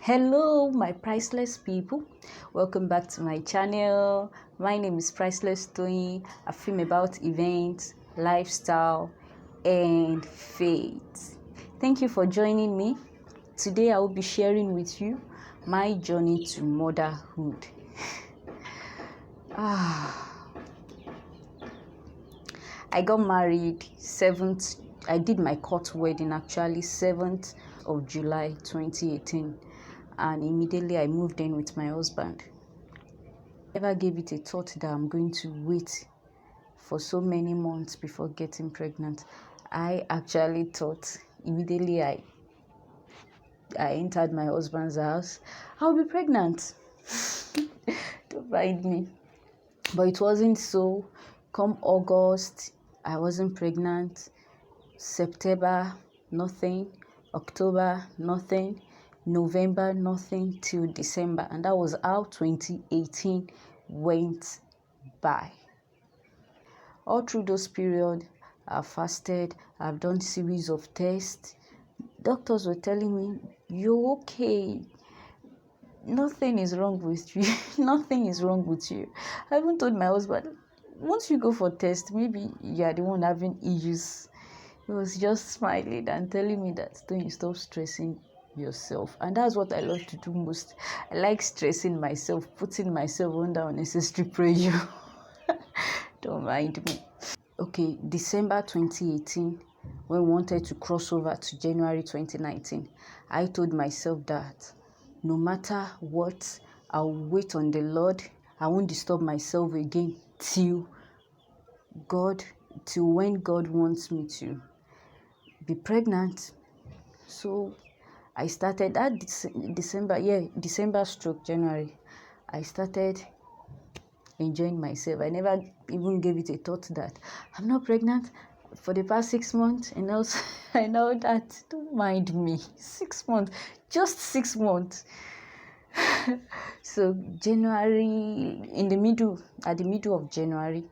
Hello my priceless people, welcome back to my channel. My name is Priceless Toyin. I film about events, lifestyle and faith. Thank you for joining me. Today I will be sharing with you my journey to motherhood. I got married I did my court wedding actually 7th of July 2018, and immediately I moved in with my husband. Never gave it a thought that I'm going to wait for so many months before getting pregnant. I actually thought immediately I entered my husband's house, I'll be pregnant. Don't mind me. But it wasn't so. Come August, I wasn't pregnant. September, nothing. October, nothing. November, nothing till December. And that was how 2018 went by. All through those periods, I've fasted, I've done series of tests. Doctors were telling me, you're okay. Nothing is wrong with you. Nothing is wrong with you. I even told my husband, once you go for test, maybe you are the one having issues. He was just smiling and telling me that don't you stop stressing yourself. And that's what I love to do most. I like stressing myself, putting myself under unnecessary pressure. Don't mind me. Okay, December 2018, when we wanted to cross over to January 2019, I told myself that no matter what, I'll wait on the Lord. I won't disturb myself again till when God wants me to be pregnant. So I started that December stroke January. I started enjoying myself. I never even gave it a thought that I'm not pregnant for the past 6 months. And also, I know that, don't mind me, 6 months, just 6 months. So January, at the middle of January,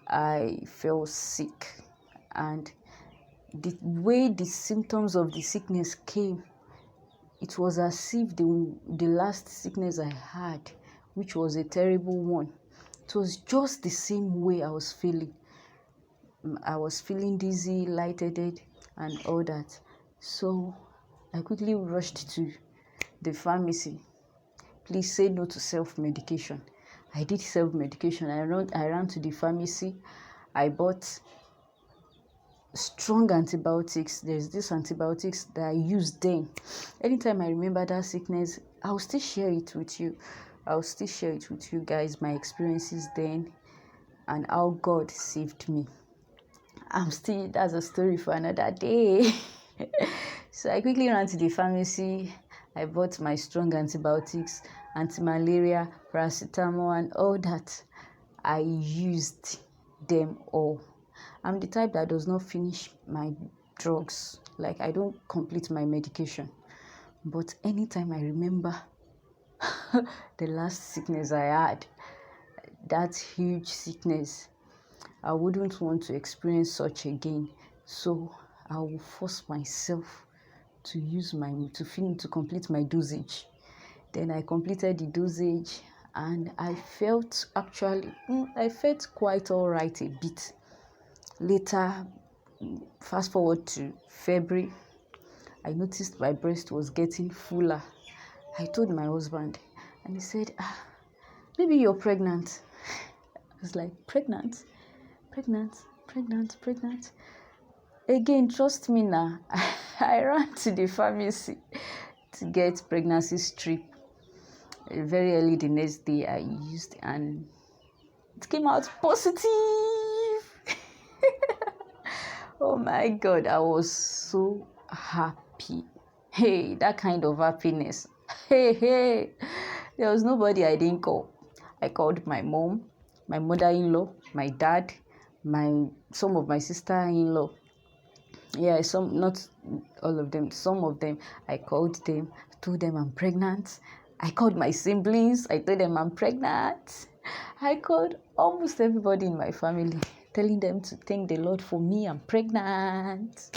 I fell sick, and the way the symptoms of the sickness came, it was as if the last sickness I had, which was a terrible one, it was just the same way I was feeling. I was feeling dizzy, lightheaded, and all that. So I quickly rushed to the pharmacy. Please say no to self-medication. I did self-medication. I ran to the pharmacy. I bought strong antibiotics. There's this antibiotics that I used then. Anytime I remember that sickness, I'll still share it with you. I'll still share it with you guys, my experiences then and how God saved me. That's a story for another day. So I quickly ran to the pharmacy. I bought my strong antibiotics, anti-malaria, paracetamol, and all that. I used them all. I'm the type that does not finish my drugs. Like, I don't complete my medication. But anytime I remember the last sickness I had, that huge sickness, I wouldn't want to experience such again. So I will force myself to complete my dosage. Then I completed the dosage, and I felt quite all right a bit. Later, fast forward to February, I noticed my breast was getting fuller. I told my husband, and he said, maybe you're pregnant. I was like, pregnant? Again, trust me now. I ran to the pharmacy to get pregnancy strip. Very early the next day I used, and it came out positive. Oh my God, I was so happy. Hey, that kind of happiness. Hey, there was nobody I didn't call. I called my mom, my mother-in-law, my dad, some of my sister-in-law. Yeah, not all of them, some of them. I called them, told them I'm pregnant. I called my siblings, I told them I'm pregnant. I called almost everybody in my family, telling them to thank the Lord for me, I'm pregnant.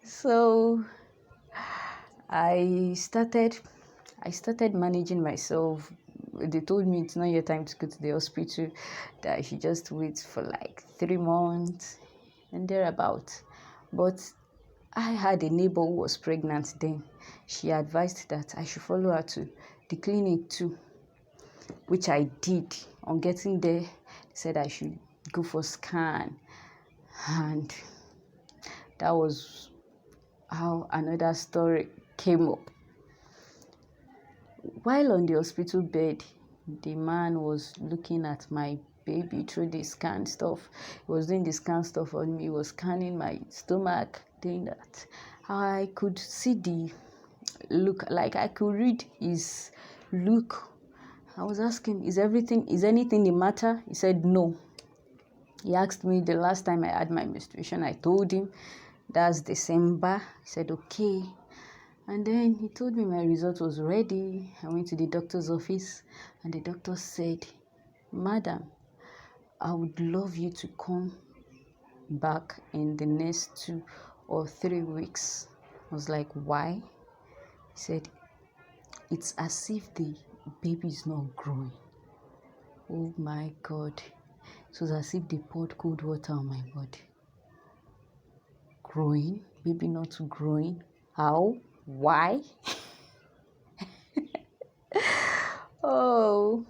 So I started managing myself. They told me it's not your time to go to the hospital, that I should just wait for like 3 months and thereabout. But I had a neighbor who was pregnant then. She advised that I should follow her to the clinic too, which I did. On getting there, they said I should go for scan, and that was how another story came up. While on the hospital bed, the man was looking at my baby through the scan stuff. He was doing the scan stuff on me. He was scanning my stomach, doing that. I could see the look, like I could read his look. I was asking, is anything the matter? He said no. He asked me the last time I had my menstruation. I told him that's December. He said okay. And then he told me my result was ready. I went to the doctor's office and the doctor said, "Madam, I would love you to come back in the next 2 or 3 weeks." I was like, "Why?" He said, "It's as if the baby is not growing." Oh my God. It was as if they poured cold water on my body. Growing? Baby not growing? How? Why? Oh.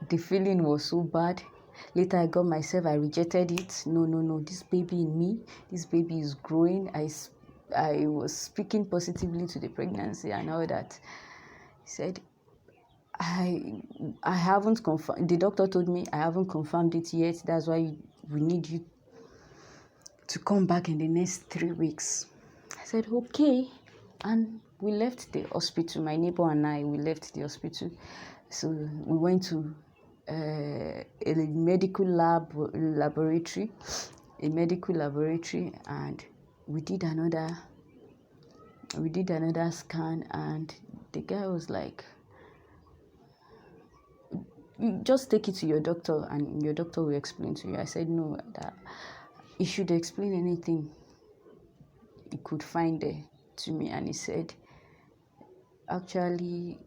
The feeling was so bad. Later I got myself, I rejected it. No, this baby in me, this baby is growing. I was speaking positively to the pregnancy and all that. He said, I haven't confirmed. The doctor told me I haven't confirmed it yet. That's why we need you to come back in the next 3 weeks. I said, okay. And we left the hospital. My neighbor and I, we left the hospital. So we went to a medical laboratory, and we did another scan, and the guy was like, "You just take it to your doctor and your doctor will explain to you." I said, "No, that he should explain anything he could find there to me." And he said, "Actually,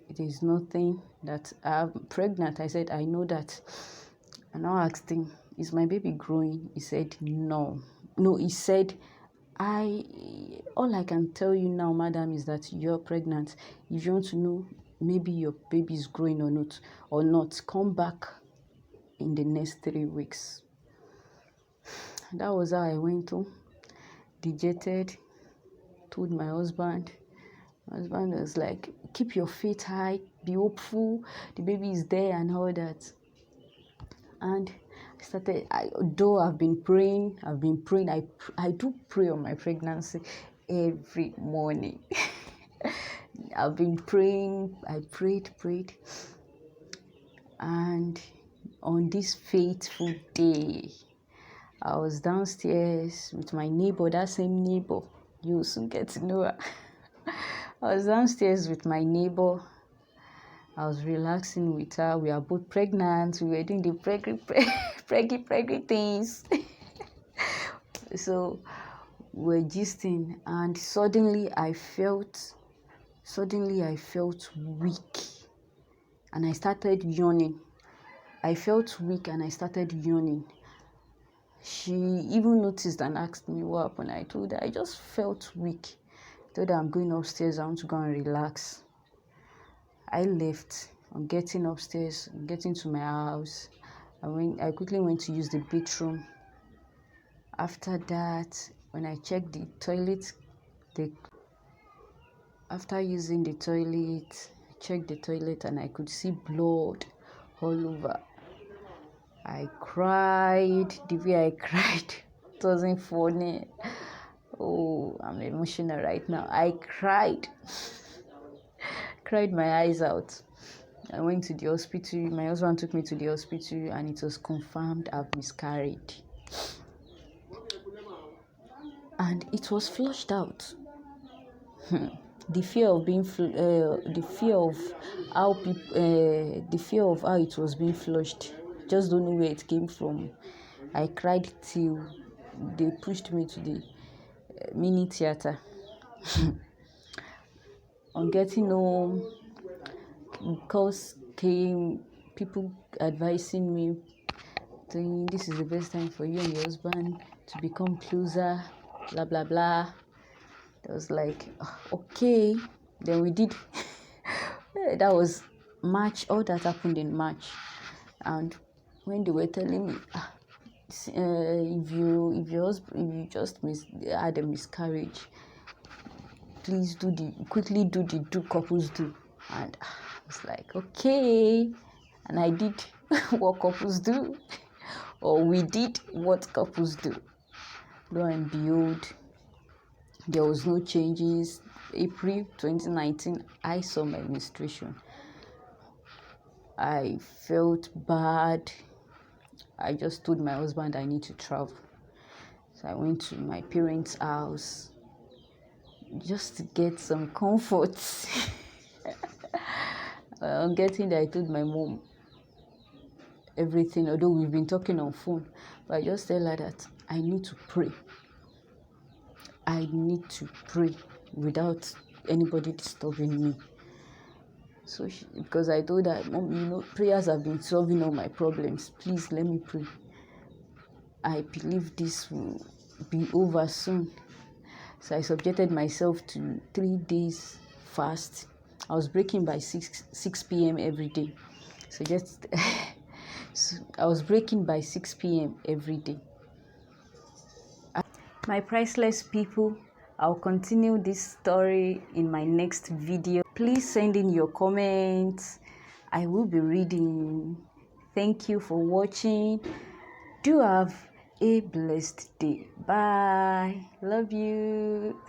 there's nothing, that I'm pregnant." I said, "I know that." And I asked him, "Is my baby growing?" He said, No, he said, all I can tell you now, madam, is that you're pregnant. If you want to know maybe your baby is growing or not, come back in the next 3 weeks." That was how I went home, dejected, told my husband. My husband was like, "Keep your faith high, be hopeful, the baby is there," and all that. And though I've been praying, I do pray on my pregnancy every morning. I've been praying, I prayed, and on this faithful day, I was downstairs with my neighbor, that same neighbor, you'll soon get to know her. I was downstairs with my neighbor. I was relaxing with her. We are both pregnant. We were doing the preggy things. So we're gisting, and suddenly I felt weak, and I started yawning. She even noticed and asked me what happened. I told her I just felt weak. I told her I'm going upstairs. I want to go and relax. I left. I'm getting upstairs, getting to my house. I quickly went to use the bathroom. After that, when I checked the toilet, after using the toilet, I checked the toilet and I could see blood all over. I cried. The way I cried, it wasn't funny. Oh, I'm emotional right now. I cried my eyes out. I went to the hospital. My husband took me to the hospital, and it was confirmed I've miscarried. And it was flushed out. The fear of how it was being flushed. Just don't know where it came from. I cried till they pushed me to the mini theater. On getting home, calls came, people advising me, saying this is the best time for you and your husband to become closer, blah blah blah. I was like, okay. Then we did. That was March. All that happened in March, and when they were telling me, if you just had a miscarriage, please quickly do the do couples do. And I was like, okay. And I did what couples do, or we did what couples do. Lo and behold, there was no changes. April 2019, I saw my menstruation. I felt bad. I just told my husband I need to travel. So I went to my parents' house just to get some comfort. On getting there, I told my mom everything, although we've been talking on phone. But I just tell her that I need to pray. I need to pray without anybody disturbing me. So because I told her, Mom, prayers have been solving all my problems. Please let me pray. I believe this will be over soon. So I subjected myself to 3 days fast. I was breaking by 6 p.m. every day. So I was breaking by 6 p.m. every day. My priceless people, I'll continue this story in my next video. Please send in your comments. I will be reading. Thank you for watching. Do have a blessed day. Bye. Love you.